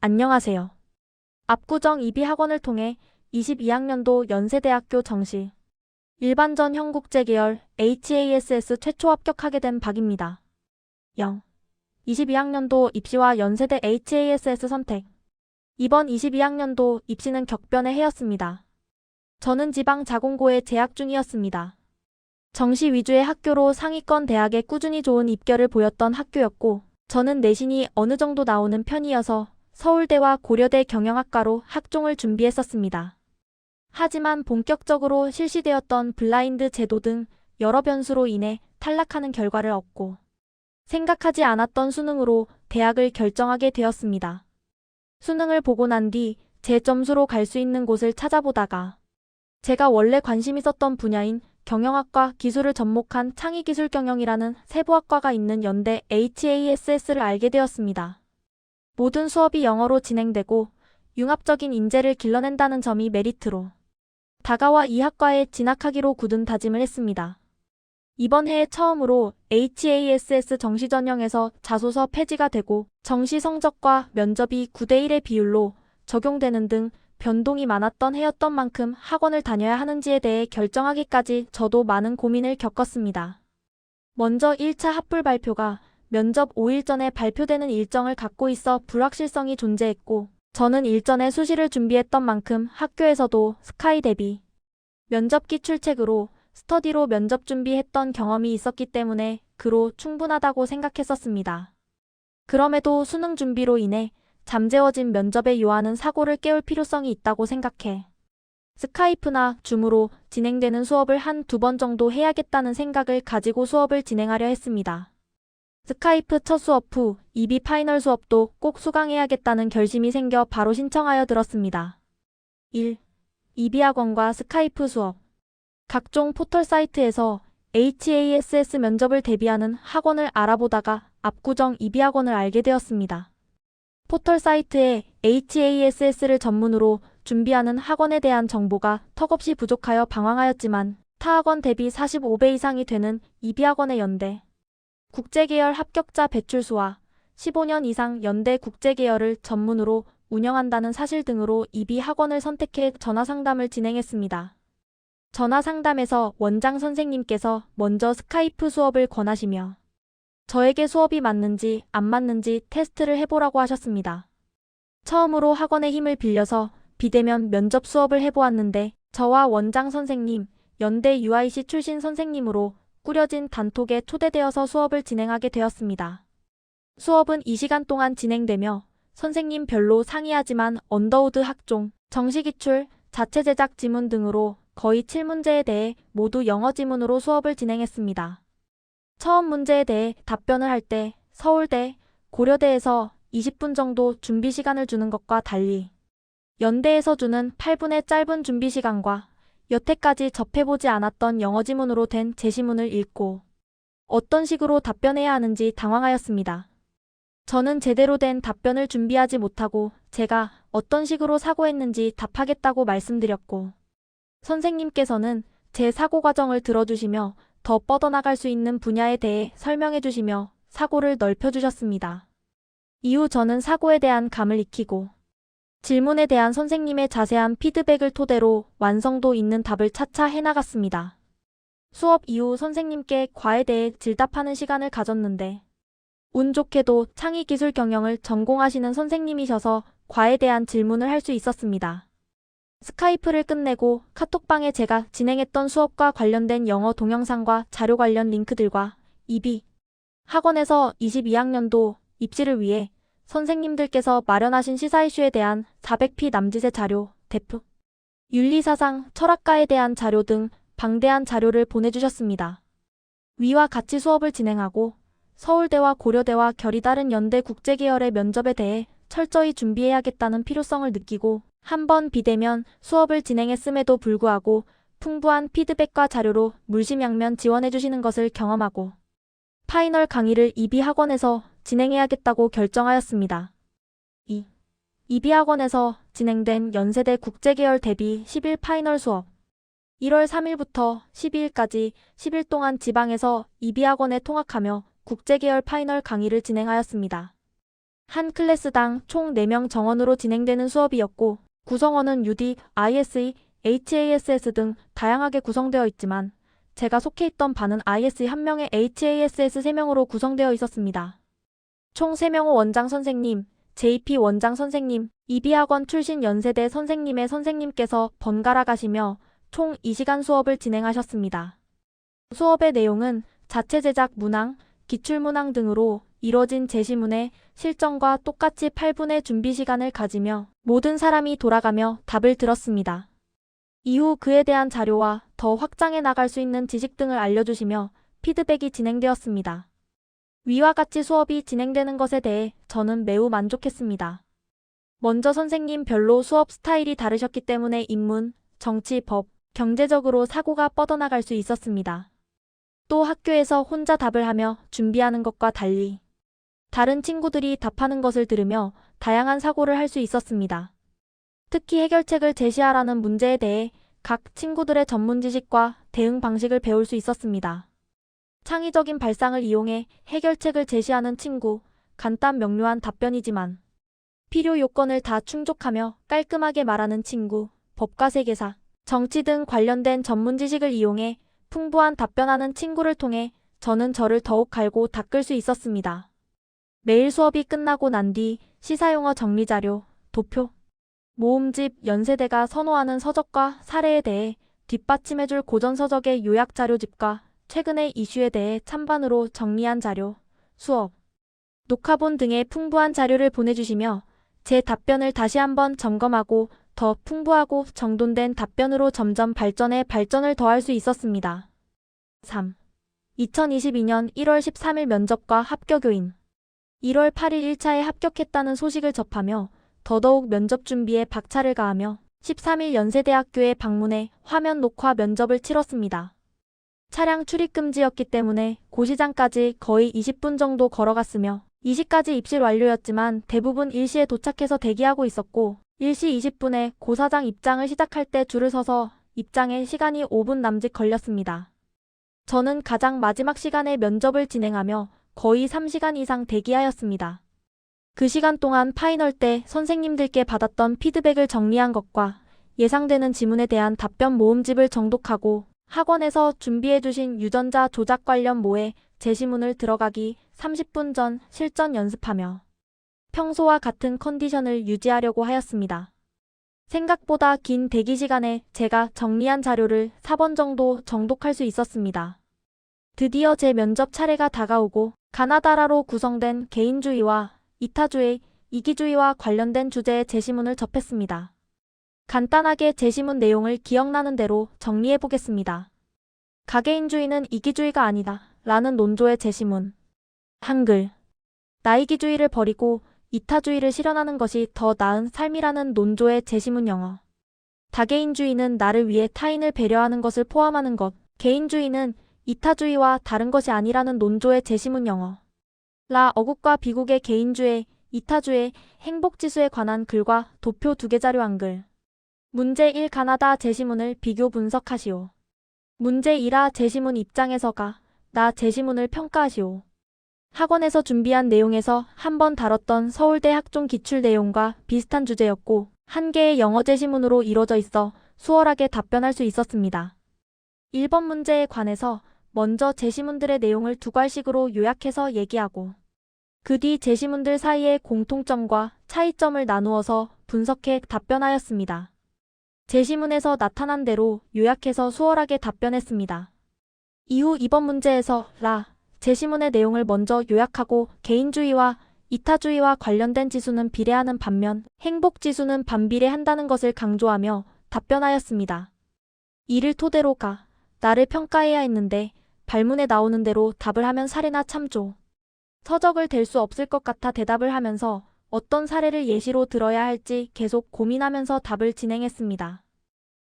안녕하세요. 압구정 이비학원을 통해 22학년도 연세대학교 정시 일반전 형국제 계열 HASS 최초 합격하게 된 박입니다. 0. 22학년도 입시와 연세대 HASS 선택. 이번 22학년도 입시는 격변의 해였습니다. 저는 지방 자공고에 재학 중이었습니다. 정시 위주의 학교로 상위권 대학에 꾸준히 좋은 입결을 보였던 학교였고, 저는 내신이 어느 정도 나오는 편이어서 서울대와 고려대 경영학과로 학종을 준비했었습니다. 하지만 본격적으로 실시되었던 블라인드 제도 등 여러 변수로 인해 탈락하는 결과를 얻고 생각하지 않았던 수능으로 대학을 결정하게 되었습니다. 수능을 보고 난 뒤 제 점수로 갈 수 있는 곳을 찾아보다가 제가 원래 관심 있었던 분야인 경영학과 기술을 접목한 창의기술경영이라는 세부학과가 있는 연대 HASS를 알게 되었습니다. 모든 수업이 영어로 진행되고 융합적인 인재를 길러낸다는 점이 메리트로 다가와 이 학과에 진학하기로 굳은 다짐을 했습니다. 이번 해에 처음으로 HASS 정시 전형에서 자소서 폐지가 되고 정시 성적과 면접이 9대1의 비율로 적용되는 등 변동이 많았던 해였던 만큼 학원을 다녀야 하는지에 대해 결정하기까지 저도 많은 고민을 겪었습니다. 먼저 1차 합불 발표가 면접 5일 전에 발표되는 일정을 갖고 있어 불확실성이 존재했고, 저는 일전에 수시를 준비했던 만큼 학교에서도 스카이 대비 면접 기출책으로 스터디로 면접 준비했던 경험이 있었기 때문에 그로 충분하다고 생각했었습니다. 그럼에도 수능 준비로 인해 잠재워진 면접의 요한은 사고를 깨울 필요성이 있다고 생각해 스카이프나 줌으로 진행되는 수업을 한 2번 정도 해야겠다는 생각을 가지고 수업을 진행하려 했습니다. 스카이프 첫 수업 후 이비 파이널 수업도 꼭 수강해야겠다는 결심이 생겨 바로 신청하여 들었습니다. 1. 이비학원과 스카이프 수업. 각종 포털 사이트에서 HASS 면접을 대비하는 학원을 알아보다가 압구정 이비학원을 알게 되었습니다. 포털 사이트에 HASS를 전문으로 준비하는 학원에 대한 정보가 턱없이 부족하여 방황하였지만 타 학원 대비 45배 이상이 되는 이비학원의 연대 국제계열 합격자 배출수와 15년 이상 연대 국제계열을 전문으로 운영한다는 사실 등으로 이비학원을 선택해 전화상담을 진행했습니다. 전화상담에서 원장 선생님께서 먼저 스카이프 수업을 권하시며 저에게 수업이 맞는지 안 맞는지 테스트를 해보라고 하셨습니다. 처음으로 학원의 힘을 빌려서 비대면 면접 수업을 해보았는데 저와 원장 선생님, 연대 UIC 출신 선생님으로 꾸려진 단톡에 초대되어서 수업을 진행하게 되었습니다. 수업은 2시간 동안 진행되며 선생님별로 상이하지만 언더우드 학종, 정시기출, 자체 제작 지문 등으로 거의 7문제에 대해 모두 영어 지문으로 수업을 진행했습니다. 처음 문제에 대해 답변을 할 때 서울대, 고려대에서 20분 정도 준비 시간을 주는 것과 달리 연대에서 주는 8분의 짧은 준비 시간과 여태까지 접해보지 않았던 영어 지문으로 된 제시문을 읽고 어떤 식으로 답변해야 하는지 당황하였습니다. 저는 제대로 된 답변을 준비하지 못하고 제가 어떤 식으로 사고했는지 답하겠다고 말씀드렸고 선생님께서는 제 사고 과정을 들어주시며 더 뻗어나갈 수 있는 분야에 대해 설명해 주시며 사고를 넓혀주셨습니다. 이후 저는 사고에 대한 감을 익히고 질문에 대한 선생님의 자세한 피드백을 토대로 완성도 있는 답을 차차 해나갔습니다. 수업 이후 선생님께 과에 대해 질답하는 시간을 가졌는데 운 좋게도 창의기술 경영을 전공하시는 선생님이셔서 과에 대한 질문을 할 수 있었습니다. 스카이프를 끝내고 카톡방에 제가 진행했던 수업과 관련된 영어 동영상과 자료 관련 링크들과 이비 학원에서 22학년도 입시를 위해 선생님들께서 마련하신 시사 이슈에 대한 400p 남짓의 자료, 대표, 윤리사상, 철학가에 대한 자료 등 방대한 자료를 보내주셨습니다. 위와 같이 수업을 진행하고 서울대와 고려대와 결이 다른 연대 국제계열의 면접에 대해 철저히 준비해야겠다는 필요성을 느끼고 한번 비대면 수업을 진행했음에도 불구하고 풍부한 피드백과 자료로 물심양면 지원해주시는 것을 경험하고 파이널 강의를 이비학원에서 진행해야겠다고 결정하였습니다. 2. 이비학원에서 진행된 연세대 국제계열 대비 10일 파이널 수업 1월 3일부터 12일까지 10일 동안 지방에서 이비학원에 통학하며 국제계열 파이널 강의를 진행하였습니다. 한 클래스당 총 4명 정원으로 진행되는 수업이었고 구성원은 UD, ISE, HASS 등 다양하게 구성되어 있지만 제가 속해 있던 반은 ISE 1명에 HASS 3명으로 구성되어 있었습니다. 총 3명의 원장 선생님, JP 원장 선생님, 이비학원 출신 연세대 선생님의 선생님께서 번갈아 가시며 총 2시간 수업을 진행하셨습니다. 수업의 내용은 자체 제작 문항, 기출문항 등으로 이뤄진 제시문의 실전과 똑같이 8분의 준비 시간을 가지며 모든 사람이 돌아가며 답을 들었습니다. 이후 그에 대한 자료와 더 확장해 나갈 수 있는 지식 등을 알려주시며 피드백이 진행되었습니다. 위와 같이 수업이 진행되는 것에 대해 저는 매우 만족했습니다. 먼저 선생님별로 수업 스타일이 다르셨기 때문에 인문, 정치, 법, 경제적으로 사고가 뻗어나갈 수 있었습니다. 또 학교에서 혼자 답을 하며 준비하는 것과 달리 다른 친구들이 답하는 것을 들으며 다양한 사고를 할 수 있었습니다. 특히 해결책을 제시하라는 문제에 대해 각 친구들의 전문 지식과 대응 방식을 배울 수 있었습니다. 창의적인 발상을 이용해 해결책을 제시하는 친구, 간단 명료한 답변이지만 필요 요건을 다 충족하며 깔끔하게 말하는 친구, 법과 세계사, 정치 등 관련된 전문 지식을 이용해 풍부한 답변하는 친구를 통해 저는 저를 더욱 갈고 닦을 수 있었습니다. 매일 수업이 끝나고 난 뒤 시사용어 정리자료, 도표, 모음집, 연세대가 선호하는 서적과 사례에 대해 뒷받침해줄 고전서적의 요약자료집과 최근의 이슈에 대해 찬반으로 정리한 자료, 수업, 녹화본 등의 풍부한 자료를 보내주시며 제 답변을 다시 한번 점검하고 더 풍부하고 정돈된 답변으로 점점 발전을 더할 수 있었습니다. 3. 2022년 1월 13일 면접과 합격요인 1월 8일 1차에 합격했다는 소식을 접하며 더더욱 면접 준비에 박차를 가하며 13일 연세대학교에 방문해 화면 녹화 면접을 치렀습니다. 차량 출입 금지였기 때문에 고시장까지 거의 20분 정도 걸어갔으며 2시까지 입실 완료였지만 대부분 1시에 도착해서 대기하고 있었고 1시 20분에 고사장 입장을 시작할 때 줄을 서서 입장에 시간이 5분 남짓 걸렸습니다. 저는 가장 마지막 시간에 면접을 진행하며 거의 3시간 이상 대기하였습니다. 그 시간 동안 파이널 때 선생님들께 받았던 피드백을 정리한 것과 예상되는 지문에 대한 답변 모음집을 정독하고 학원에서 준비해주신 유전자 조작 관련 모의 제시문을 들어가기 30분 전 실전 연습하며 평소와 같은 컨디션을 유지하려고 하였습니다. 생각보다 긴 대기 시간에 제가 정리한 자료를 4번 정도 정독할 수 있었습니다. 드디어 제 면접 차례가 다가오고 가나다라로 구성된 개인주의와 이타주의, 이기주의와 관련된 주제의 제시문을 접했습니다. 간단하게 제시문 내용을 기억나는 대로 정리해 보겠습니다. 가계인주의는 이기주의가 아니다 라는 논조의 제시문. 한글. 나이기주의를 버리고 이타주의를 실현하는 것이 더 나은 삶이라는 논조의 제시문 영어. 다개인주의는 나를 위해 타인을 배려하는 것을 포함하는 것. 개인주의는 이타주의와 다른 것이 아니라는 논조의 제시문 영어. 어국과 비국의 개인주의, 이타주의, 행복지수에 관한 글과 도표 2개 자료 한글. 문제 1 가나다 제시문을 비교 분석하시오. 문제 2라 제시문 입장에서가 나 제시문을 평가하시오. 학원에서 준비한 내용에서 한번 다뤘던 서울대 학종 기출 내용과 비슷한 주제였고 한 개의 영어 제시문으로 이루어져 있어 수월하게 답변할 수 있었습니다. 1번 문제에 관해서 먼저 제시문들의 내용을 2괄식으로 요약해서 얘기하고 그 뒤 제시문들 사이의 공통점과 차이점을 나누어서 분석해 답변하였습니다. 제시문에서 나타난 대로 요약해서 수월하게 답변했습니다. 이후 2번 문제에서 제시문의 내용을 먼저 요약하고 개인주의와 이타주의와 관련된 지수는 비례하는 반면 행복지수는 반비례한다는 것을 강조하며 답변하였습니다. 이를 토대로 나를 평가해야 했는데 발문에 나오는 대로 답을 하면 사례나 참조, 서적을 댈 수 없을 것 같아 대답을 하면서 어떤 사례를 예시로 들어야 할지 계속 고민하면서 답을 진행했습니다.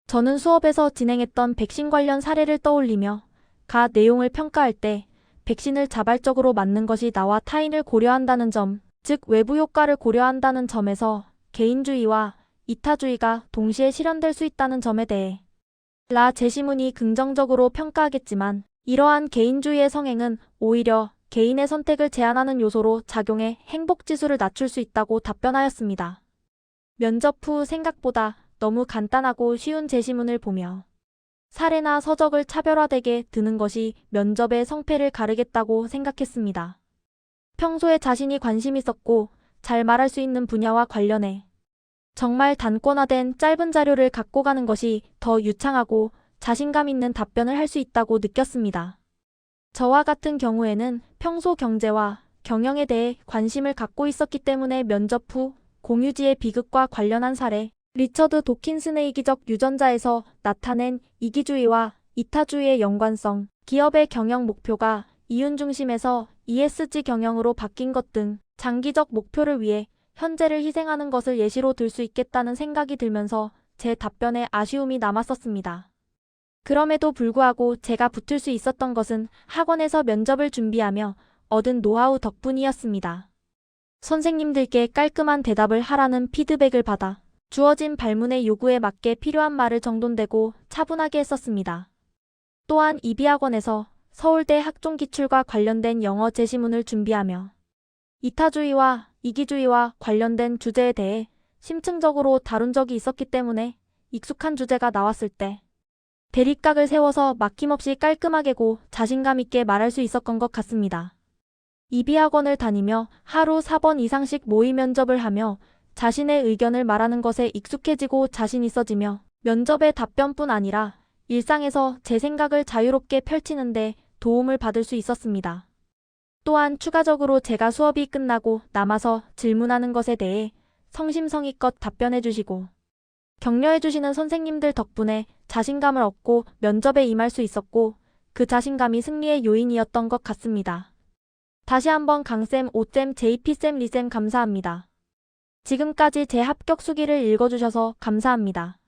저는 수업에서 진행했던 백신 관련 사례를 떠올리며 내용을 평가할 때 백신을 자발적으로 맞는 것이 나와 타인을 고려한다는 점, 즉 외부 효과를 고려한다는 점에서 개인주의와 이타주의가 동시에 실현될 수 있다는 점에 대해 제시문이 긍정적으로 평가하겠지만 이러한 개인주의의 성행은 오히려 개인의 선택을 제한하는 요소로 작용해 행복지수를 낮출 수 있다고 답변하였습니다. 면접 후 생각보다 너무 간단하고 쉬운 제시문을 보며 사례나 서적을 차별화되게 드는 것이 면접의 성패를 가르겠다고 생각했습니다. 평소에 자신이 관심 있었고 잘 말할 수 있는 분야와 관련해 정말 단권화된 짧은 자료를 갖고 가는 것이 더 유창하고 자신감 있는 답변을 할 수 있다고 느꼈습니다. 저와 같은 경우에는 평소 경제와 경영에 대해 관심을 갖고 있었기 때문에 면접 후 공유지의 비극과 관련한 사례, 리처드 도킨슨의 이기적 유전자에서 나타낸 이기주의와 이타주의의 연관성, 기업의 경영 목표가 이윤 중심에서 ESG 경영으로 바뀐 것 등 장기적 목표를 위해 현재를 희생하는 것을 예시로 들 수 있겠다는 생각이 들면서 제 답변에 아쉬움이 남았었습니다. 그럼에도 불구하고 제가 붙을 수 있었던 것은 학원에서 면접을 준비하며 얻은 노하우 덕분이었습니다. 선생님들께 깔끔한 대답을 하라는 피드백을 받아 주어진 발문의 요구에 맞게 필요한 말을 정돈되고 차분하게 했었습니다. 또한 이비학원에서 서울대 학종기출과 관련된 영어 제시문을 준비하며 이타주의와 이기주의와 관련된 주제에 대해 심층적으로 다룬 적이 있었기 때문에 익숙한 주제가 나왔을 때 대립각을 세워서 막힘없이 깔끔하게고 자신감 있게 말할 수 있었던 것 같습니다. 이비학원을 다니며 하루 4번 이상씩 모의 면접을 하며 자신의 의견을 말하는 것에 익숙해지고 자신 있어지며 면접의 답변뿐 아니라 일상에서 제 생각을 자유롭게 펼치는데 도움을 받을 수 있었습니다. 또한 추가적으로 제가 수업이 끝나고 남아서 질문하는 것에 대해 성심성의껏 답변해 주시고 격려해 주시는 선생님들 덕분에 자신감을 얻고 면접에 임할 수 있었고 그 자신감이 승리의 요인이었던 것 같습니다. 다시 한번 강쌤, 오쌤, JP쌤, 리쌤 감사합니다. 지금까지 제 합격 수기를 읽어주셔서 감사합니다.